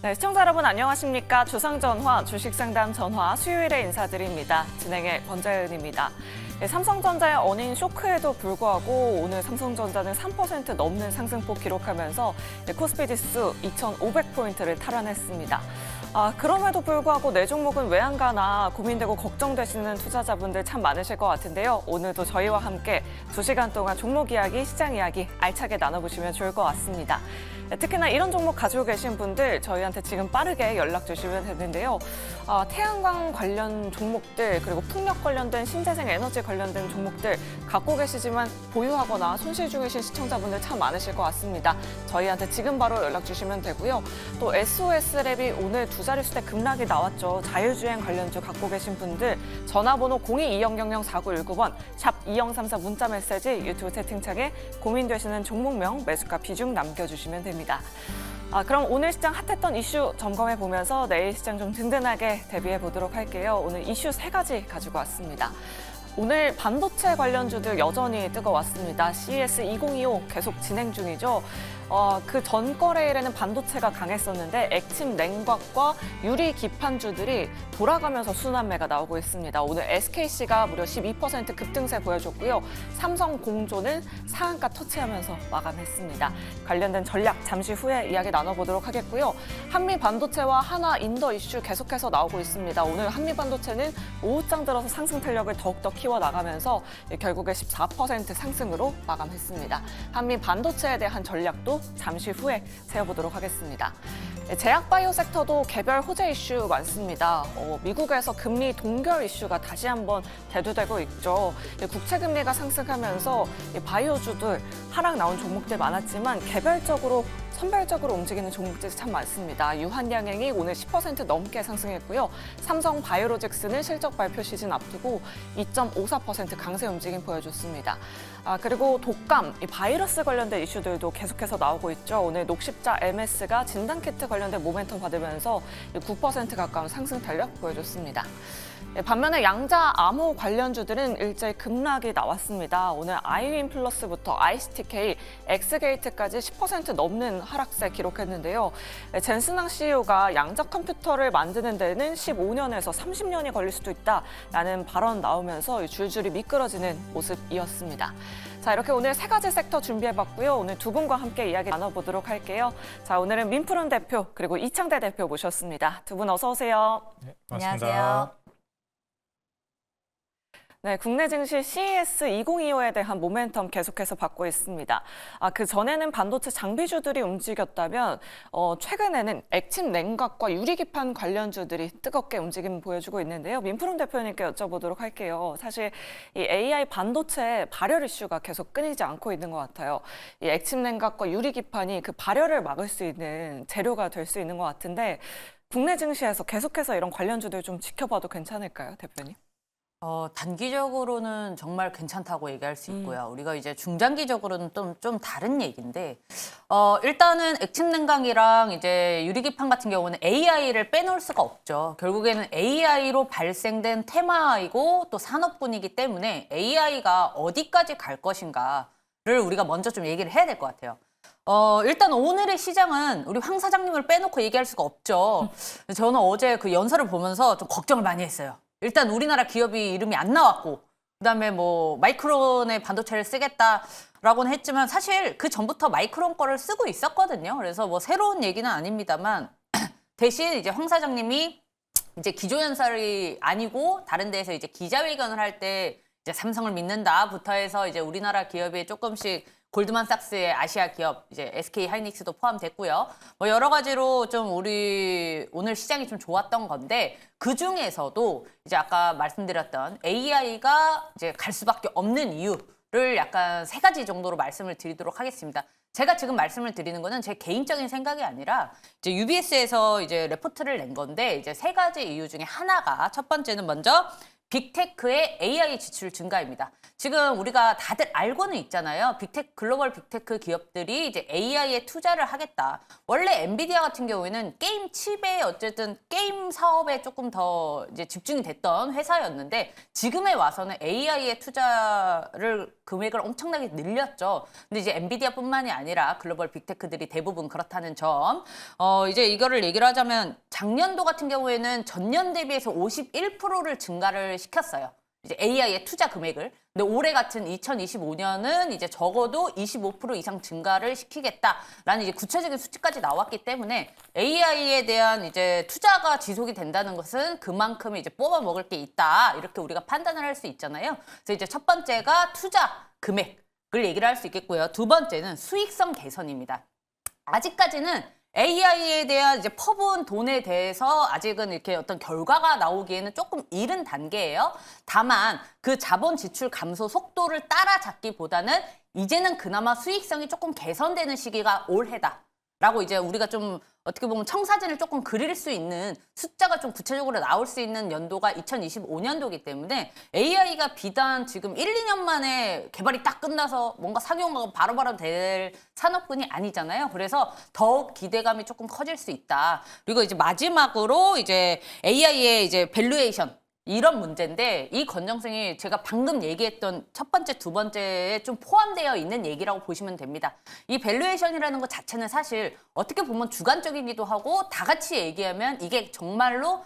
네, 시청자 여러분 안녕하십니까? 주상전화, 주식상담 전화 수요일에 인사드립니다. 진행의 권자연입니다. 네, 삼성전자의 어닝 쇼크에도 불구하고 오늘 삼성전자는 3% 넘는 상승폭 기록하면서 코스피 지수 2,500포인트를 탈환했습니다. 그럼에도 불구하고 내 종목은 왜 안 가나 고민되고 걱정되시는 투자자분들 참 많으실 것 같은데요. 오늘도 저희와 함께 2시간 동안 종목 이야기, 시장 이야기 알차게 나눠보시면 좋을 것 같습니다. 특히나 이런 종목 가지고 계신 분들 저희한테 지금 빠르게 연락 주시면 되는데요. 태양광 관련 종목들 그리고 풍력 관련된 신재생 에너지 관련된 종목들 갖고 계시지만 보유하거나 손실 중이신 시청자분들 참 많으실 것 같습니다. 저희한테 지금 바로 연락 주시면 되고요. 또 SOS랩이 오늘 두 자릿수대 급락이 나왔죠. 자율주행 관련주 갖고 계신 분들 전화번호 02-2000-4919번 샵 2034 문자 메시지 유튜브 채팅창에 고민되시는 종목명 매수가 비중 남겨주시면 됩니다. 그럼 오늘 시장 핫했던 이슈 점검해 보면서 내일 시장 좀 든든하게 대비해 보도록 할게요. 오늘 이슈 3가지 가지고 왔습니다. 오늘 반도체 관련주들 여전히 뜨거웠습니다. CES 2025 계속 진행 중이죠. 그 전 거래일에는 반도체가 강했었는데 액침 냉각과 유리 기판주들이 돌아가면서 순환매가 나오고 있습니다. 오늘 SKC가 무려 12% 급등세 보여줬고요. 삼성공조는 상한가 터치하면서 마감했습니다. 관련된 전략 잠시 후에 이야기 나눠보도록 하겠고요. 한미 반도체와 한화 인더 이슈 계속해서 나오고 있습니다. 오늘 한미 반도체는 오후장 들어서 상승 탄력을 더욱더 키워나가면서 결국에 14% 상승으로 마감했습니다. 한미 반도체에 대한 전략도 잠시 후에 세워보도록 하겠습니다. 제약바이오 섹터도 개별 호재 이슈 많습니다. 미국에서 금리 동결 이슈가 다시 한번 대두되고 있죠. 국채금리가 상승하면서 바이오주들 하락 나온 종목들 많았지만 선별적으로 움직이는 종목들이 참 많습니다. 유한양행이 오늘 10% 넘게 상승했고요. 삼성 바이오로직스는 실적 발표 시즌 앞두고 2.54% 강세 움직임 보여줬습니다. 그리고 독감, 바이러스 관련된 이슈들도 계속해서 나오고 있죠. 오늘 녹십자 MS가 진단키트 관련된 모멘텀 받으면서 9% 가까운 상승 탄력 보여줬습니다. 반면에 양자 암호 관련주들은 일제히 급락이 나왔습니다. 오늘 아이윈 플러스부터 ICTK, 엑스게이트까지 10% 넘는 하락세 기록했는데요. 젠슨항 CEO가 양자 컴퓨터를 만드는 데는 15년에서 30년이 걸릴 수도 있다라는 발언 나오면서 줄줄이 미끄러지는 모습이었습니다. 자, 이렇게 오늘 3가지 섹터 준비해봤고요. 오늘 두 분과 함께 이야기 나눠보도록 할게요. 자, 오늘은 민프론 대표 그리고 이창대 대표 모셨습니다. 두 분 어서 오세요. 네, 반갑습니다. 안녕하세요. 네, 국내 증시 CES 2025에 대한 모멘텀 계속해서 받고 있습니다. 그 전에는 반도체 장비주들이 움직였다면 최근에는 액침 냉각과 유리기판 관련주들이 뜨겁게 움직임 보여주고 있는데요. 민프론 대표님께 여쭤보도록 할게요. 사실 이 AI 반도체 발열 이슈가 계속 끊이지 않고 있는 것 같아요. 이 액침 냉각과 유리기판이 그 발열을 막을 수 있는 재료가 될 수 있는 것 같은데 국내 증시에서 계속해서 이런 관련주들 좀 지켜봐도 괜찮을까요, 대표님? 단기적으로는 정말 괜찮다고 얘기할 수 있고요. 우리가 이제 중장기적으로는 좀 다른 얘기인데, 일단은 액침 냉각이랑 이제 유리기판 같은 경우는 AI를 빼놓을 수가 없죠. 결국에는 AI로 발생된 테마이고 또 산업군이기 때문에 AI가 어디까지 갈 것인가를 우리가 먼저 좀 얘기를 해야 될 것 같아요. 일단 오늘의 시장은 우리 황 사장님을 빼놓고 얘기할 수가 없죠. 저는 어제 그 연설을 보면서 좀 걱정을 많이 했어요. 일단 우리나라 기업이 이름이 안 나왔고 그다음에 뭐 마이크론의 반도체를 쓰겠다라고는 했지만 사실 그 전부터 마이크론 거를 쓰고 있었거든요. 그래서 뭐 새로운 얘기는 아닙니다만 대신 이제 황 사장님이 이제 기조연설이 아니고 다른 데에서 이제 기자회견을 할 때 이제 삼성을 믿는다부터 해서 이제 우리나라 기업이 조금씩 골드만삭스의 아시아 기업, 이제 SK 하이닉스도 포함됐고요. 뭐 여러 가지로 좀 우리 오늘 시장이 좀 좋았던 건데 그 중에서도 이제 아까 말씀드렸던 AI가 이제 갈 수밖에 없는 이유를 약간 3가지 정도로 말씀을 드리도록 하겠습니다. 제가 지금 말씀을 드리는 거는 제 개인적인 생각이 아니라 이제 UBS에서 이제 레포트를 낸 건데 이제 3가지 이유 중에 하나가 첫 번째는 먼저 빅테크의 AI 지출 증가입니다. 지금 우리가 다들 알고는 있잖아요. 글로벌 빅테크 기업들이 이제 AI에 투자를 하겠다. 원래 엔비디아 같은 경우에는 게임 칩에 어쨌든 게임 사업에 조금 더 이제 집중이 됐던 회사였는데 지금에 와서는 AI에 투자를 금액을 엄청나게 늘렸죠. 근데 이제 엔비디아뿐만이 아니라 글로벌 빅테크들이 대부분 그렇다는 점. 이제 이거를 얘기를 하자면 작년도 같은 경우에는 전년 대비해서 51%를 증가를 시켰어요. 이제 AI의 투자 금액을. 근데 올해 같은 2025년은 이제 적어도 25% 이상 증가를 시키겠다라는 이제 구체적인 수치까지 나왔기 때문에 AI에 대한 이제 투자가 지속이 된다는 것은 그만큼 이제 뽑아 먹을 게 있다. 이렇게 우리가 판단을 할 수 있잖아요. 그래서 이제 첫 번째가 투자 금액을 얘기를 할 수 있겠고요. 두 번째는 수익성 개선입니다. 아직까지는 AI에 대한 이제 퍼부은 돈에 대해서 아직은 이렇게 어떤 결과가 나오기에는 조금 이른 단계예요. 다만 그 자본 지출 감소 속도를 따라잡기보다는 이제는 그나마 수익성이 조금 개선되는 시기가 올해다. 라고 이제 우리가 좀 어떻게 보면 청사진을 조금 그릴 수 있는 숫자가 좀 구체적으로 나올 수 있는 연도가 2025년도이기 때문에 AI가 비단 지금 1, 2년 만에 개발이 딱 끝나서 뭔가 상용화가 바로바로 될 산업군이 아니잖아요. 그래서 더욱 기대감이 조금 커질 수 있다. 그리고 이제 마지막으로 이제 AI의 이제 밸류에이션 이런 문제인데 이 건전성이 제가 방금 얘기했던 첫 번째, 두 번째에 좀 포함되어 있는 얘기라고 보시면 됩니다. 이 밸류에이션이라는 것 자체는 사실 어떻게 보면 주관적이기도 하고 다 같이 얘기하면 이게 정말로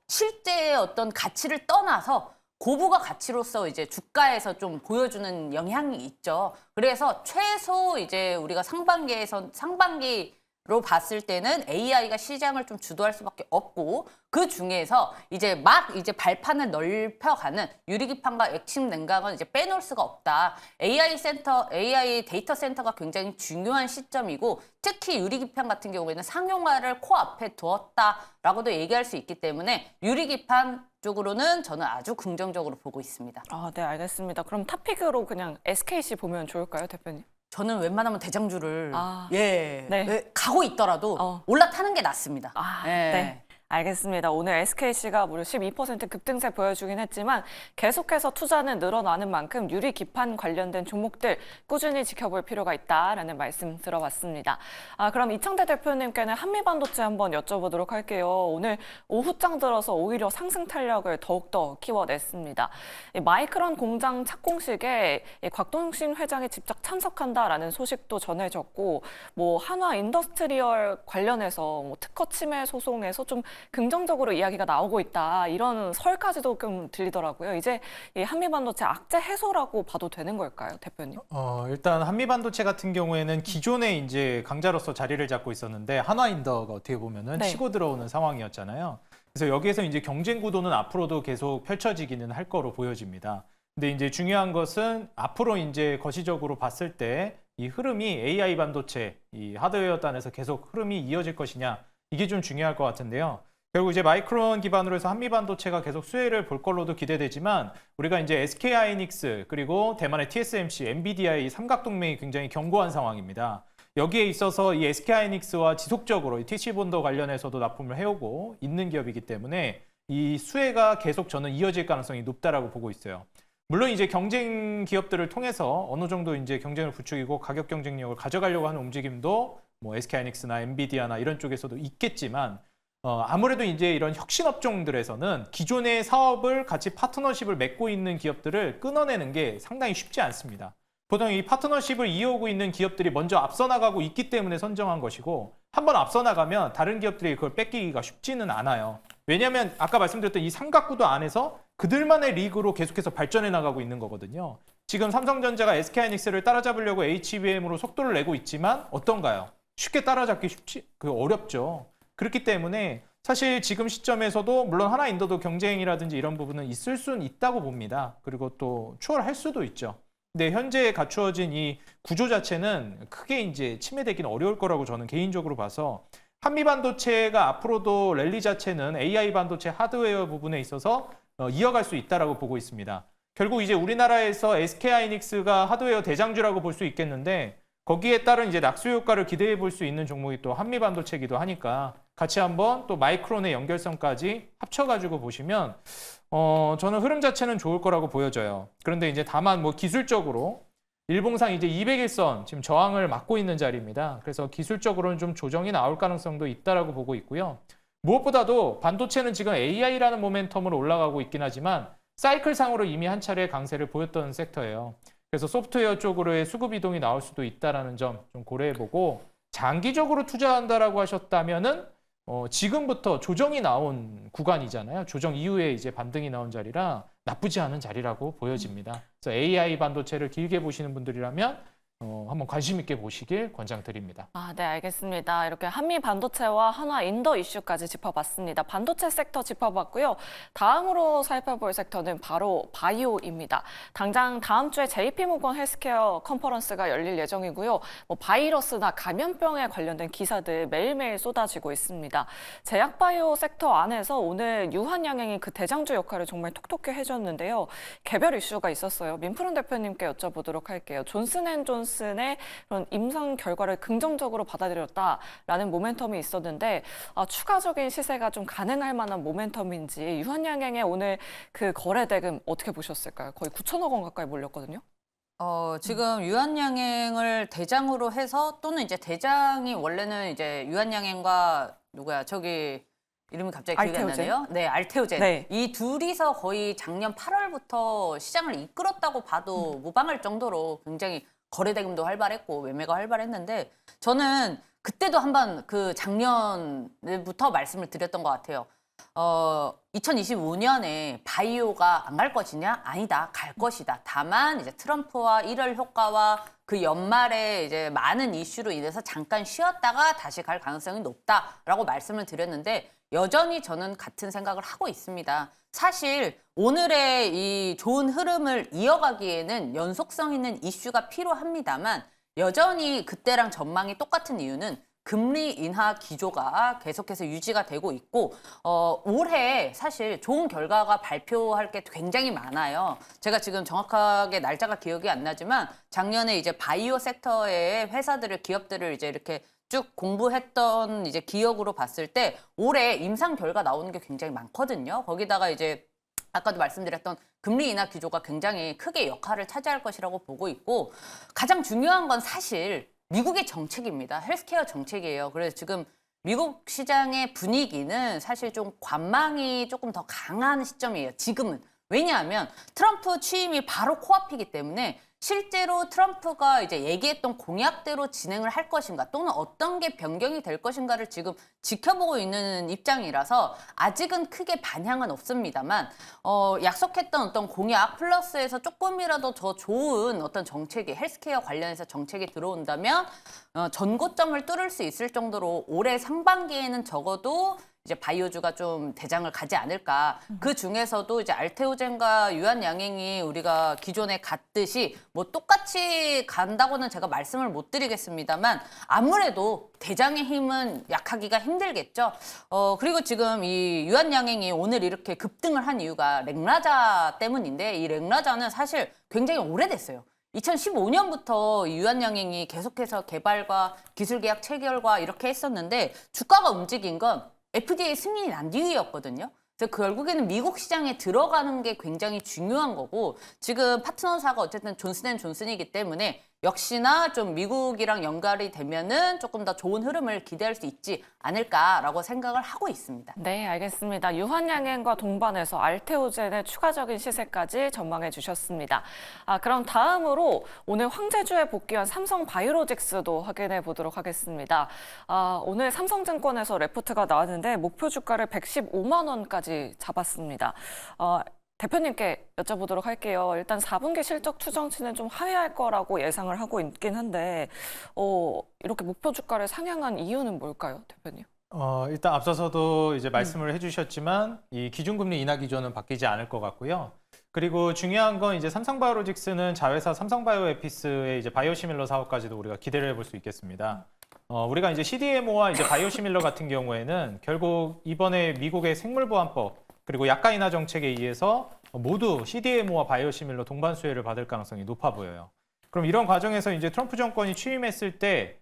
실제의 어떤 가치를 떠나서 고부가 가치로서 이제 주가에서 좀 보여주는 영향이 있죠. 그래서 최소 이제 우리가 상반기로 봤을 때는 AI가 시장을 좀 주도할 수밖에 없고 그 중에서 이제 막 이제 발판을 넓혀가는 유리기판과 액침 냉각은 이제 빼놓을 수가 없다. AI 데이터 센터가 굉장히 중요한 시점이고 특히 유리기판 같은 경우에는 상용화를 코앞에 두었다라고도 얘기할 수 있기 때문에 유리기판 쪽으로는 저는 아주 긍정적으로 보고 있습니다. 아, 네, 알겠습니다. 그럼 탑픽으로 그냥 SKC 보면 좋을까요, 대표님? 저는 웬만하면 대장주를 네. 가고 있더라도 올라타는 게 낫습니다. 네. 알겠습니다. 오늘 SKC가 무려 12% 급등세 보여주긴 했지만 계속해서 투자는 늘어나는 만큼 유리 기판 관련된 종목들 꾸준히 지켜볼 필요가 있다라는 말씀 들어봤습니다. 그럼 이창대 대표님께는 한미반도체 한번 여쭤보도록 할게요. 오늘 오후장 들어서 오히려 상승 탄력을 더욱더 키워냈습니다. 마이크론 공장 착공식에 곽동신 회장이 직접 참석한다라는 소식도 전해졌고 뭐 한화 인더스트리얼 관련해서 뭐 특허 침해 소송에서 좀 긍정적으로 이야기가 나오고 있다. 이런 설까지도 좀 들리더라고요. 이제 이 한미반도체 악재 해소라고 봐도 되는 걸까요, 대표님? 일단 한미반도체 같은 경우에는 기존에 이제 강자로서 자리를 잡고 있었는데 한화인더가 어떻게 보면은 치고 들어오는 상황이었잖아요. 그래서 여기에서 이제 경쟁 구도는 앞으로도 계속 펼쳐지기는 할 거로 보여집니다. 근데 이제 중요한 것은 앞으로 이제 거시적으로 봤을 때 이 흐름이 AI 반도체, 이 하드웨어 단에서 계속 흐름이 이어질 것이냐 이게 좀 중요할 것 같은데요. 결국 이제 마이크론 기반으로 해서 한미반도체가 계속 수혜를 볼 걸로도 기대되지만 우리가 이제 SK하이닉스 그리고 대만의 TSMC, 엔비디아의 이 삼각동맹이 굉장히 견고한 상황입니다. 여기에 있어서 이 SK하이닉스와 지속적으로 이 TC본더 관련해서도 납품을 해오고 있는 기업이기 때문에 이 수혜가 계속 저는 이어질 가능성이 높다라고 보고 있어요. 물론 이제 경쟁 기업들을 통해서 어느 정도 이제 경쟁을 부추기고 가격 경쟁력을 가져가려고 하는 움직임도 뭐 SK하이닉스나 엔비디아나 이런 쪽에서도 있겠지만 아무래도 이제 이런 혁신 업종들에서는 기존의 사업을 같이 파트너십을 맺고 있는 기업들을 끊어내는 게 상당히 쉽지 않습니다. 보통 이 파트너십을 이어오고 있는 기업들이 먼저 앞서 나가고 있기 때문에 선정한 것이고 한번 앞서 나가면 다른 기업들이 그걸 뺏기기가 쉽지는 않아요. 왜냐하면 아까 말씀드렸던 이 삼각구도 안에서 그들만의 리그로 계속해서 발전해 나가고 있는 거거든요. 지금 삼성전자가 SK하이닉스를 따라잡으려고 HBM으로 속도를 내고 있지만 어떤가요? 쉽게 따라잡기 어렵죠. 그렇기 때문에 사실 지금 시점에서도 물론 한화인더도 경쟁이라든지 이런 부분은 있을 수는 있다고 봅니다. 그리고 또 추월할 수도 있죠. 근데 현재 갖추어진 이 구조 자체는 크게 이제 침해되기는 어려울 거라고 저는 개인적으로 봐서 한미반도체가 앞으로도 랠리 자체는 AI 반도체 하드웨어 부분에 있어서 이어갈 수 있다라고 보고 있습니다. 결국 이제 우리나라에서 SK하이닉스가 하드웨어 대장주라고 볼 수 있겠는데 거기에 따른 이제 낙수 효과를 기대해 볼 수 있는 종목이 또 한미반도체이기도 하니까 같이 한번 또 마이크론의 연결성까지 합쳐가지고 보시면 저는 흐름 자체는 좋을 거라고 보여져요. 그런데 이제 다만 뭐 기술적으로 일봉상 이제 200일선 지금 저항을 막고 있는 자리입니다. 그래서 기술적으로는 좀 조정이 나올 가능성도 있다라고 보고 있고요. 무엇보다도 반도체는 지금 AI라는 모멘텀으로 올라가고 있긴 하지만 사이클상으로 이미 한 차례 강세를 보였던 섹터예요. 그래서 소프트웨어 쪽으로의 수급 이동이 나올 수도 있다라는 점 좀 고려해보고 장기적으로 투자한다라고 하셨다면은 지금부터 조정이 나온 구간이잖아요. 조정 이후에 이제 반등이 나온 자리라 나쁘지 않은 자리라고 보여집니다. 그래서 AI 반도체를 길게 보시는 분들이라면 한번 관심 있게 보시길 권장드립니다. 네, 알겠습니다. 이렇게 한미 반도체와 한화 인도 이슈까지 짚어봤습니다. 반도체 섹터 짚어봤고요. 다음으로 살펴볼 섹터는 바로 바이오입니다. 당장 다음 주에 JP모건 헬스케어 컨퍼런스가 열릴 예정이고요. 바이러스나 감염병에 관련된 기사들 매일매일 쏟아지고 있습니다. 제약바이오 섹터 안에서 오늘 유한양행이 그 대장주 역할을 정말 톡톡히 해줬는데요. 개별 이슈가 있었어요. 민프론 대표님께 여쭤보도록 할게요. 존슨앤존슨의 그런 임상 결과를 긍정적으로 받아들였다라는 모멘텀이 있었는데 추가적인 시세가 좀 가능할 만한 모멘텀인지 유한양행의 오늘 그 거래 대금 어떻게 보셨을까요? 거의 9천억 원 가까이 몰렸거든요. 지금 유한양행을 대장으로 해서 또는 이제 대장이 원래는 이제 유한양행과 누구야 저기 이름이 갑자기 기억이 안 알테오젠? 나네요. 네, 알테오젠. 네. 이 둘이서 거의 작년 8월부터 시장을 이끌었다고 봐도 무방할 정도로 굉장히 거래 대금도 활발했고 매매가 활발했는데 저는 그때도 한번 그 작년부터 말씀을 드렸던 것 같아요. 2025년에 바이오가 안 갈 것이냐? 아니다. 갈 것이다. 다만 이제 트럼프와 1월 효과와 그 연말에 이제 많은 이슈로 인해서 잠깐 쉬었다가 다시 갈 가능성이 높다라고 말씀을 드렸는데 여전히 저는 같은 생각을 하고 있습니다. 사실 오늘의 이 좋은 흐름을 이어가기에는 연속성 있는 이슈가 필요합니다만 여전히 그때랑 전망이 똑같은 이유는 금리 인하 기조가 계속해서 유지가 되고 있고 올해 사실 좋은 결과가 발표할 게 굉장히 많아요. 제가 지금 정확하게 날짜가 기억이 안 나지만 작년에 이제 바이오 섹터의 회사들을 기업들을 이제 이렇게 쭉 공부했던 이제 기억으로 봤을 때 올해 임상 결과 나오는 게 굉장히 많거든요. 거기다가 이제 아까도 말씀드렸던 금리 인하 기조가 굉장히 크게 역할을 차지할 것이라고 보고 있고 가장 중요한 건 사실 미국의 정책입니다. 헬스케어 정책이에요. 그래서 지금 미국 시장의 분위기는 사실 좀 관망이 조금 더 강한 시점이에요. 지금은. 왜냐하면 트럼프 취임이 바로 코앞이기 때문에 실제로 트럼프가 이제 얘기했던 공약대로 진행을 할 것인가 또는 어떤 게 변경이 될 것인가를 지금 지켜보고 있는 입장이라서 아직은 크게 반향은 없습니다만 약속했던 어떤 공약 플러스에서 조금이라도 더 좋은 어떤 정책이 헬스케어 관련해서 정책이 들어온다면 전고점을 뚫을 수 있을 정도로 올해 상반기에는 적어도 이제 바이오주가 좀 대장을 가지 않을까. 그 중에서도 이제 알테오젠과 유한양행이 우리가 기존에 갔듯이 뭐 똑같이 간다고는 제가 말씀을 못 드리겠습니다만 아무래도 대장의 힘은 약하기가 힘들겠죠. 그리고 지금 이 유한양행이 오늘 이렇게 급등을 한 이유가 렉라자 때문인데 이 렉라자는 사실 굉장히 오래됐어요. 2015년부터 유한양행이 계속해서 개발과 기술 계약 체결과 이렇게 했었는데 주가가 움직인 건 FDA 승인이 난 뒤였거든요. 그래서 결국에는 미국 시장에 들어가는 게 굉장히 중요한 거고 지금 파트너사가 어쨌든 존슨앤존슨이기 때문에 역시나 좀 미국이랑 연결이 되면은 조금 더 좋은 흐름을 기대할 수 있지 않을까라고 생각을 하고 있습니다. 네, 알겠습니다. 유한양행과 동반해서 알테오젠의 추가적인 시세까지 전망해 주셨습니다. 그럼 다음으로 오늘 황제주에 복귀한 삼성바이오로직스도 확인해 보도록 하겠습니다. 오늘 삼성증권에서 레포트가 나왔는데 목표 주가를 115만 원까지 잡았습니다. 대표님께 여쭤보도록 할게요. 일단 4분기 실적 추정치는 좀 하회할 거라고 예상을 하고 있긴 한데 이렇게 목표 주가를 상향한 이유는 뭘까요, 대표님? 일단 앞서서도 이제 말씀을 해주셨지만 이 기준금리 인하 기조는 바뀌지 않을 것 같고요. 그리고 중요한 건 이제 삼성바이오로직스는 자회사 삼성바이오에피스의 이제 바이오시밀러 사업까지도 우리가 기대를 해볼 수 있겠습니다. 우리가 이제 CDMO와 이제 바이오시밀러 같은 경우에는 결국 이번에 미국의 생물보안법 그리고 약가 인하 정책에 의해서 모두 CDMO와 바이오시밀러 동반 수혜를 받을 가능성이 높아 보여요. 그럼 이런 과정에서 이제 트럼프 정권이 취임했을 때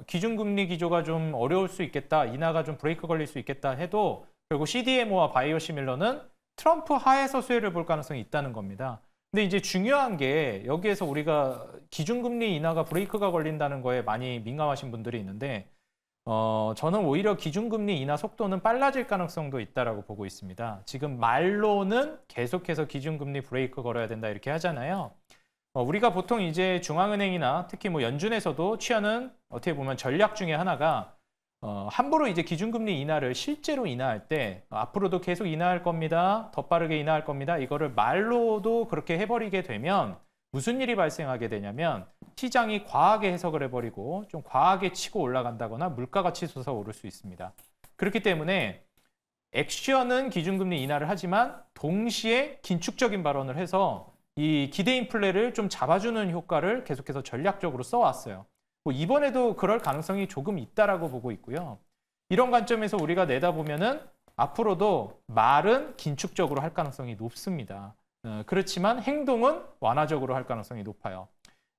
기준금리 기조가 좀 어려울 수 있겠다, 인하가 좀 브레이크 걸릴 수 있겠다 해도 결국 CDMO와 바이오시밀러는 트럼프 하에서 수혜를 볼 가능성이 있다는 겁니다. 근데 이제 중요한 게 여기에서 우리가 기준금리 인하가 브레이크가 걸린다는 거에 많이 민감하신 분들이 있는데 저는 오히려 기준금리 인하 속도는 빨라질 가능성도 있다라고 보고 있습니다. 지금 말로는 계속해서 기준금리 브레이크 걸어야 된다 이렇게 하잖아요. 우리가 보통 이제 중앙은행이나 특히 뭐 연준에서도 취하는 어떻게 보면 전략 중에 하나가 함부로 이제 기준금리 인하를 실제로 인하할 때 앞으로도 계속 인하할 겁니다. 더 빠르게 인하할 겁니다. 이거를 말로도 그렇게 해버리게 되면 무슨 일이 발생하게 되냐면 시장이 과하게 해석을 해버리고 좀 과하게 치고 올라간다거나 물가가 치솟아 오를 수 있습니다. 그렇기 때문에 액션은 기준금리 인하를 하지만 동시에 긴축적인 발언을 해서 이 기대 인플레를 좀 잡아주는 효과를 계속해서 전략적으로 써왔어요. 뭐 이번에도 그럴 가능성이 조금 있다라고 보고 있고요. 이런 관점에서 우리가 내다보면은 앞으로도 말은 긴축적으로 할 가능성이 높습니다. 그렇지만 행동은 완화적으로 할 가능성이 높아요.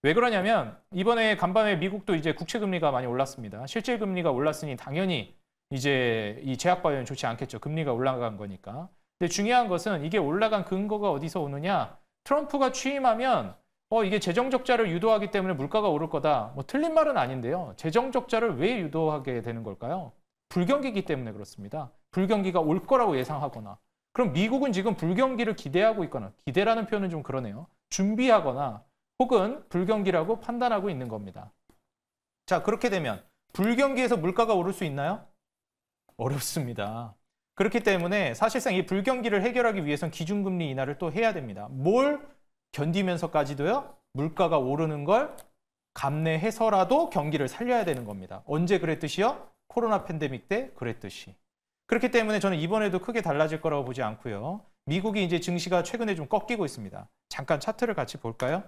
왜 그러냐면 이번에 간밤에 미국도 이제 국채 금리가 많이 올랐습니다. 실질 금리가 올랐으니 당연히 이제 이 제약 바이오는 좋지 않겠죠. 금리가 올라간 거니까. 근데 중요한 것은 이게 올라간 근거가 어디서 오느냐? 트럼프가 취임하면 이게 재정 적자를 유도하기 때문에 물가가 오를 거다. 뭐 틀린 말은 아닌데요. 재정 적자를 왜 유도하게 되는 걸까요? 불경기이기 때문에 그렇습니다. 불경기가 올 거라고 예상하거나. 그럼 미국은 지금 불경기를 기대하고 있거나, 기대라는 표현은 좀 그러네요. 준비하거나 혹은 불경기라고 판단하고 있는 겁니다. 자, 그렇게 되면 불경기에서 물가가 오를 수 있나요? 어렵습니다. 그렇기 때문에 사실상 이 불경기를 해결하기 위해선 기준금리 인하를 또 해야 됩니다. 뭘 견디면서까지도요, 물가가 오르는 걸 감내해서라도 경기를 살려야 되는 겁니다. 언제 그랬듯이요? 코로나 팬데믹 때 그랬듯이. 그렇기 때문에 저는 이번에도 크게 달라질 거라고 보지 않고요. 미국이 이제 증시가 최근에 좀 꺾이고 있습니다. 잠깐 차트를 같이 볼까요?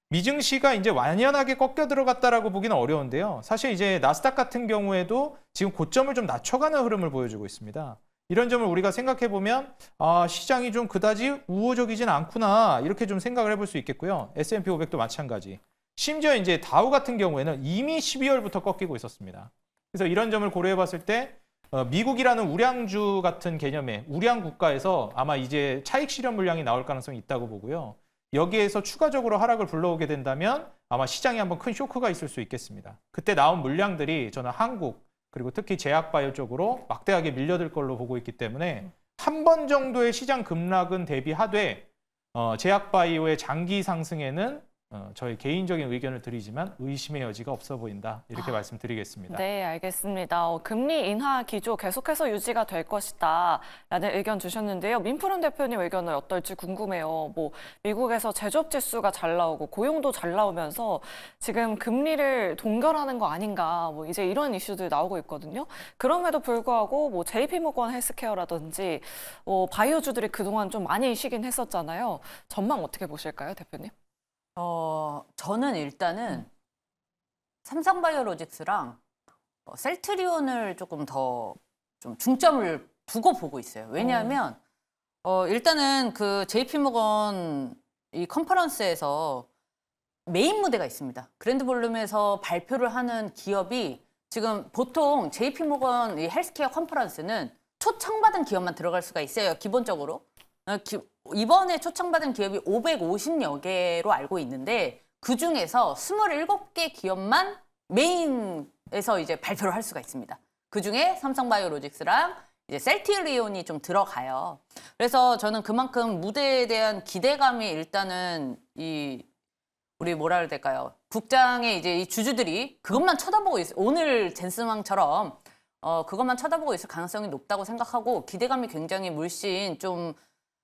미증시가 이제 완연하게 꺾여 들어갔다라고 보기는 어려운데요. 사실 이제 나스닥 같은 경우에도 지금 고점을 좀 낮춰가는 흐름을 보여주고 있습니다. 이런 점을 우리가 생각해 보면 시장이 좀 그다지 우호적이진 않구나 이렇게 좀 생각을 해볼 수 있겠고요. S&P 500도 마찬가지. 심지어 이제 다우 같은 경우에는 이미 12월부터 꺾이고 있었습니다. 그래서 이런 점을 고려해 봤을 때 미국이라는 우량주 같은 개념의 우량 국가에서 아마 이제 차익 실현 물량이 나올 가능성이 있다고 보고요. 여기에서 추가적으로 하락을 불러오게 된다면 아마 시장에 한번 큰 쇼크가 있을 수 있겠습니다. 그때 나온 물량들이 저는 한국 그리고 특히 제약바이오 쪽으로 막대하게 밀려들 걸로 보고 있기 때문에 한 번 정도의 시장 급락은 대비하되 제약바이오의 장기 상승에는 저희 개인적인 의견을 드리지만 의심의 여지가 없어 보인다. 이렇게 말씀드리겠습니다. 네, 알겠습니다. 금리 인하 기조 계속해서 유지가 될 것이다 라는 의견 주셨는데요. 민푸른 대표님 의견은 어떨지 궁금해요. 뭐 미국에서 제조업 지수가 잘 나오고 고용도 잘 나오면서 지금 금리를 동결하는 거 아닌가 뭐 이제 이런 이슈들 나오고 있거든요. 그럼에도 불구하고 뭐 JP모건 헬스케어라든지 바이오주들이 그동안 좀 많이 쉬긴 했었잖아요. 전망 어떻게 보실까요, 대표님? 저는 일단은 삼성바이오로직스랑 셀트리온을 조금 더 좀 중점을 두고 보고 있어요. 왜냐하면 일단은 그 JP모건 이 컨퍼런스에서 메인 무대가 있습니다. 그랜드 볼룸에서 발표를 하는 기업이 지금 보통 JP모건 이 헬스케어 컨퍼런스는 초청받은 기업만 들어갈 수가 있어요. 기본적으로. 이번에 초청받은 기업이 550여 개로 알고 있는데 그중에서 27개 기업만 메인에서 이제 발표를 할 수가 있습니다. 그중에 삼성바이오로직스랑 이제 셀트리온이 좀 들어가요. 그래서 저는 그만큼 무대에 대한 기대감이 일단은 우리 뭐라 해야 될까요? 국장의 이제 이 주주들이 그것만 쳐다보고 있어요. 오늘 젠스망처럼 그것만 쳐다보고 있을 가능성이 높다고 생각하고 기대감이 굉장히 물씬 좀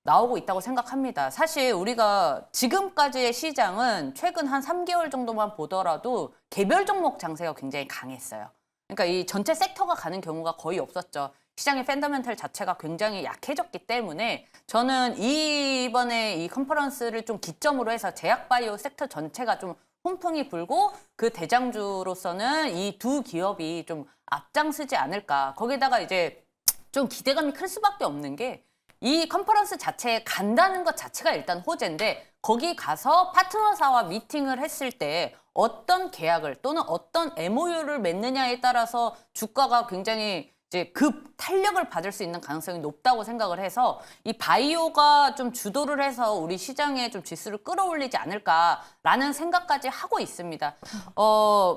나오고 있다고 생각합니다. 사실 우리가 지금까지의 시장은 최근 한 3개월 정도만 보더라도 개별 종목 장세가 굉장히 강했어요. 그러니까 이 전체 섹터가 가는 경우가 거의 없었죠. 시장의 펀더멘털 자체가 굉장히 약해졌기 때문에 저는 이번에 이 컨퍼런스를 좀 기점으로 해서 제약바이오 섹터 전체가 좀 훈풍이 불고 그 대장주로서는 이 두 기업이 좀 앞장서지 않을까. 거기다가 이제 좀 기대감이 클 수밖에 없는 게 이 컨퍼런스 자체에 간다는 것 자체가 일단 호재인데 거기 가서 파트너사와 미팅을 했을 때 어떤 계약을 또는 어떤 MOU를 맺느냐에 따라서 주가가 굉장히 이제 급 탄력을 받을 수 있는 가능성이 높다고 생각을 해서 이 바이오가 좀 주도를 해서 우리 시장에 좀 지수를 끌어올리지 않을까라는 생각까지 하고 있습니다.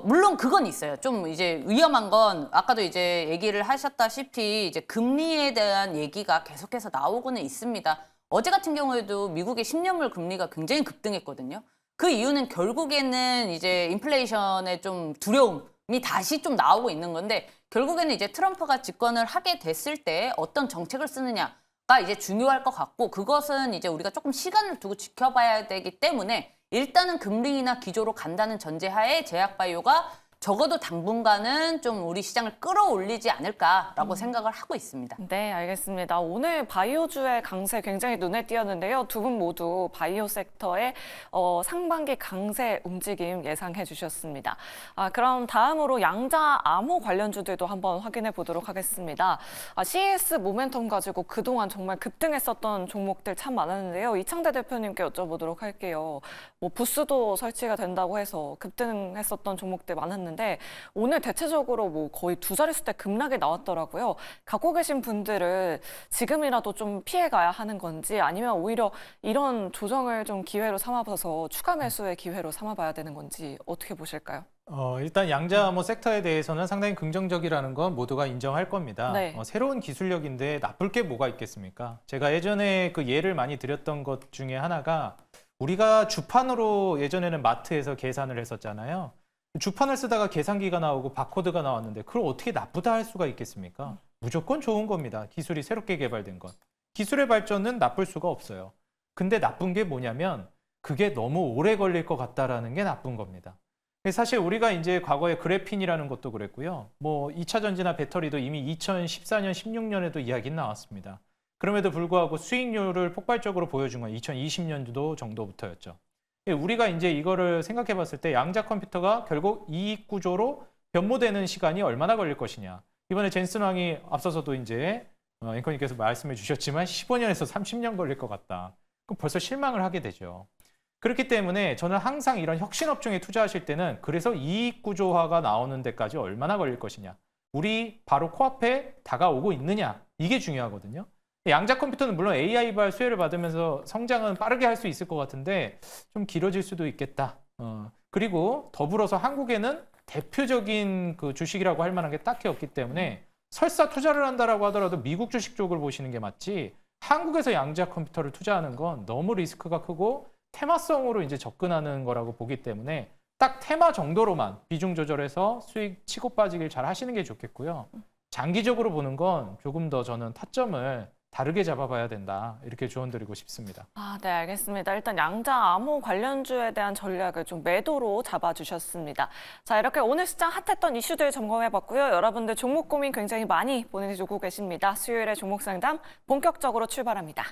물론 그건 있어요. 좀 이제 위험한 건 아까도 이제 얘기를 하셨다시피 이제 금리에 대한 얘기가 계속해서 나오고는 있습니다. 어제 같은 경우에도 미국의 10년물 금리가 굉장히 급등했거든요. 그 이유는 결국에는 이제 인플레이션의 좀 두려움이 다시 좀 나오고 있는 건데 결국에는 이제 트럼프가 집권을 하게 됐을 때 어떤 정책을 쓰느냐가 이제 중요할 것 같고 그것은 이제 우리가 조금 시간을 두고 지켜봐야 되기 때문에 일단은 금리 인하 기조로 간다는 전제하에 제약바이오가 적어도 당분간은 좀 우리 시장을 끌어올리지 않을까라고 생각을 하고 있습니다. 네, 알겠습니다. 오늘 바이오주의 강세 굉장히 눈에 띄었는데요. 두 분 모두 바이오 섹터의 상반기 강세 움직임 예상해 주셨습니다. 그럼 다음으로 양자 암호 관련주들도 한번 확인해 보도록 하겠습니다. CES 모멘텀 가지고 그동안 정말 급등했었던 종목들 참 많았는데요. 이창대 대표님께 여쭤보도록 할게요. 뭐 부스도 설치가 된다고 해서 급등했었던 종목들 많았는데 오늘 대체적으로 뭐 거의 두 자릿수대 급락이 나왔더라고요. 갖고 계신 분들은 지금이라도 좀 피해가야 하는 건지 아니면 오히려 이런 조정을 좀 기회로 삼아봐서 추가 매수의 기회로 삼아봐야 되는 건지 어떻게 보실까요? 일단 양자암호 섹터에 대해서는 상당히 긍정적이라는 건 모두가 인정할 겁니다. 네. 새로운 기술력인데 나쁠 게 뭐가 있겠습니까? 제가 예전에 그 예를 많이 드렸던 것 중에 하나가 우리가 주판으로 예전에는 마트에서 계산을 했었잖아요. 주판을 쓰다가 계산기가 나오고 바코드가 나왔는데 그걸 어떻게 나쁘다 할 수가 있겠습니까? 무조건 좋은 겁니다. 기술이 새롭게 개발된 것. 기술의 발전은 나쁠 수가 없어요. 근데 나쁜 게 뭐냐면 그게 너무 오래 걸릴 것 같다라는 게 나쁜 겁니다. 사실 우리가 이제 과거에 그래핀이라는 것도 그랬고요. 뭐 2차 전지나 배터리도 이미 2014년, 16년에도 이야기 나왔습니다. 그럼에도 불구하고 수익률을 폭발적으로 보여준 건 2020년도 정도부터였죠. 우리가 이제 이거를 생각해 봤을 때 양자 컴퓨터가 결국 이익 구조로 변모되는 시간이 얼마나 걸릴 것이냐. 이번에 젠슨 왕이 앞서서도 이제 앵커님께서 말씀해 주셨지만 15년에서 30년 걸릴 것 같다. 그럼 벌써 실망을 하게 되죠. 그렇기 때문에 저는 항상 이런 혁신 업종에 투자하실 때는 그래서 이익 구조화가 나오는 데까지 얼마나 걸릴 것이냐. 우리 바로 코앞에 다가오고 있느냐. 이게 중요하거든요. 양자 컴퓨터는 물론 AI발 수혜를 받으면서 성장은 빠르게 할 수 있을 것 같은데 좀 길어질 수도 있겠다. 그리고 더불어서 한국에는 대표적인 그 주식이라고 할 만한 게 딱히 없기 때문에 설사 투자를 한다라고 하더라도 미국 주식 쪽을 보시는 게 맞지 한국에서 양자 컴퓨터를 투자하는 건 너무 리스크가 크고 테마성으로 이제 접근하는 거라고 보기 때문에 딱 테마 정도로만 비중 조절해서 수익 치고 빠지길 잘 하시는 게 좋겠고요. 장기적으로 보는 건 조금 더 저는 타점을 다르게 잡아봐야 된다. 이렇게 조언드리고 싶습니다. 네, 알겠습니다. 일단 양자 암호 관련주에 대한 전략을 좀 매도로 잡아주셨습니다. 자, 이렇게 오늘 시장 핫했던 이슈들 점검해봤고요. 여러분들 종목 고민 굉장히 많이 보내주고 계십니다. 수요일에 종목 상담 본격적으로 출발합니다.